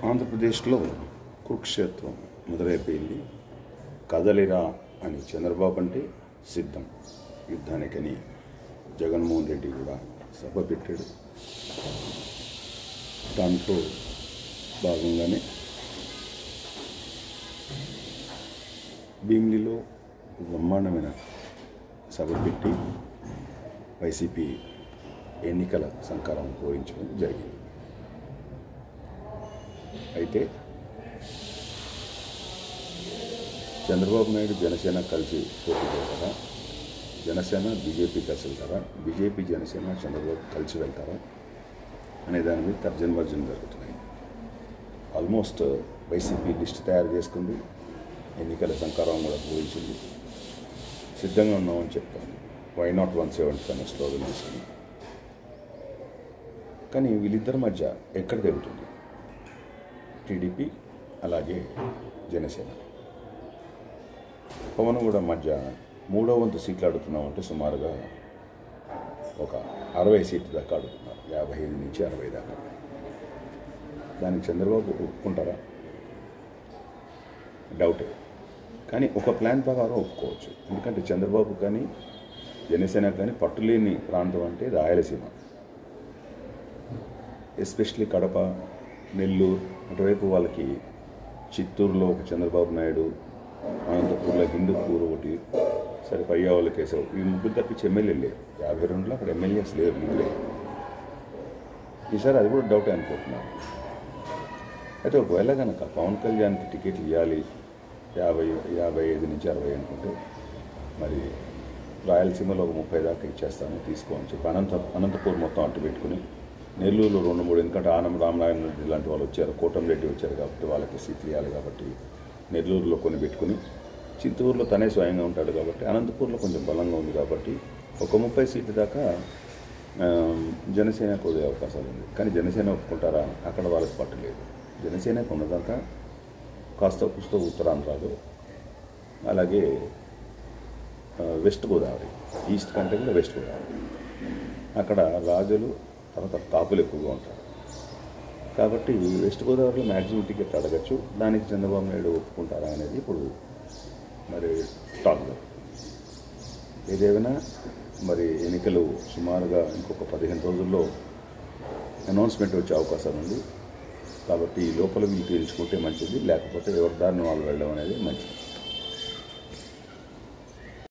ఆంధ్రప్రదేశ్లో కురుక్షేత్రం మొదలైపోయింది. కదలిరా అని చంద్రబాబు అంటే సిద్ధం యుద్ధానికని జగన్మోహన్ రెడ్డి కూడా సభ పెట్టాడు. దాంట్లో భాగంగానే భీమిలిలో బ్రహ్మాండమైన సభ పెట్టి వైసీపీ ఎన్నికల సంకారం పూరించడం జరిగింది. అయితే చంద్రబాబు నాయుడు జనసేన కలిసి పోటీ చేస్తారా, జనసేన బీజేపీ కలిసి వెళ్తారా, బీజేపీ జనసేన చంద్రబాబు కలిసి వెళ్తారా అనే దాని మీద తర్జన జరుగుతున్నాయి. ఆల్మోస్ట్ వైసీపీ లిస్ట్ తయారు చేసుకుంది, ఎన్నికల సంకారం కూడా పూరించింది, సిద్ధంగా ఉన్నామని చెప్తాను. వై నాట్ 175 అనే స్లోగన్ తీసుకుని. కానీ వీళ్ళిద్దరి మధ్య ఎక్కడ జరుగుతుంది? టీడీపీ అలాగే జనసేన. పవన్ కూడా మధ్య 3వ వంతు సీట్లు అడుగుతున్నామంటే సుమారుగా ఒక 60 సీట్లు దాకా అడుగుతున్నారు, 55 నుంచి 60 దాకా. దానికి చంద్రబాబు ఒప్పుకుంటారా? డౌటే. కానీ ఒక ప్లాన్ ప్రకారం ఒప్పుకోవచ్చు. ఎందుకంటే చంద్రబాబు కానీ జనసేన కానీ పట్టులేని ప్రాంతం అంటే రాయలసీమ, ఎస్పెషలీ కడప, నెల్లూరు అటువైపు వాళ్ళకి. చిత్తూరులో ఒక చంద్రబాబు నాయుడు, అనంతపూర్లో హిందూపూర్ ఒకటి, సరే పయ్యావుల కేశవ్, ఈ ముగ్గురు తప్పించి ఎమ్మెల్యేలు లేరు. 52లో అక్కడ ఎమ్మెల్యేస్ లేరు, ముగ్గురే. ఈసారి అది కూడా డౌటే అనుకుంటున్నారు. అయితే ఒకవేళ కనుక పవన్ కళ్యాణ్కి టికెట్లు ఇవ్వాలి 55 నుంచి 60 అనుకుంటే, మరి రాయలసీమలో ఒక 30 దాకా ఇచ్చేస్తాను తీసుకోని చెప్పి అనంతపూర్ మొత్తం అట్టు పెట్టుకుని, నెల్లూరులో 2-3, ఎందుకంటే రామనారాయణ రెడ్డి లాంటి వాళ్ళు వచ్చారు, కోటంరెడ్డి వచ్చారు కాబట్టి వాళ్ళకి సీట్లు ఇవ్వాలి కాబట్టి నెల్లూరులో కొన్ని పెట్టుకుని, చిత్తూరులో తనే స్వయంగా ఉంటాడు కాబట్టి, అనంతపూర్లో కొంచెం బలంగా ఉంది కాబట్టి ఒక 30 సీట్లు దాకా జనసేనకు వదిలే అవకాశాలు ఉంది. కానీ జనసేన ఒప్పుకుంటారా? అక్కడ వాళ్ళకి పట్టలేదు. జనసేనకు ఉన్నదంతా కాస్త పుస్తో ఉత్తరాంధ్రాలు, అలాగే వెస్ట్ గోదావరి, ఈస్ట్ కంటే కూడా వెస్ట్ గోదావరి. అక్కడ రాజులు తర్వాత కాపులు ఎక్కువగా ఉంటారు కాబట్టి వెస్ట్ గోదావరిలో మ్యాక్సిమం టికెట్ అడగచ్చు. దానికి చంద్రబాబు నాయుడు ఒప్పుకుంటారా అనేది ఇప్పుడు మరి టాక్ జరుగుతుంది. ఏదేమైనా మరి ఎన్నికలు సుమారుగా ఇంకొక 15 రోజుల్లో అనౌన్స్మెంట్ వచ్చే అవకాశం ఉంది. కాబట్టి లోపల వీళ్ళు తేల్చుకుంటే మంచిది, లేకపోతే ఎవరి దారిని వాళ్ళు వెళ్ళడం అనేది మంచిది.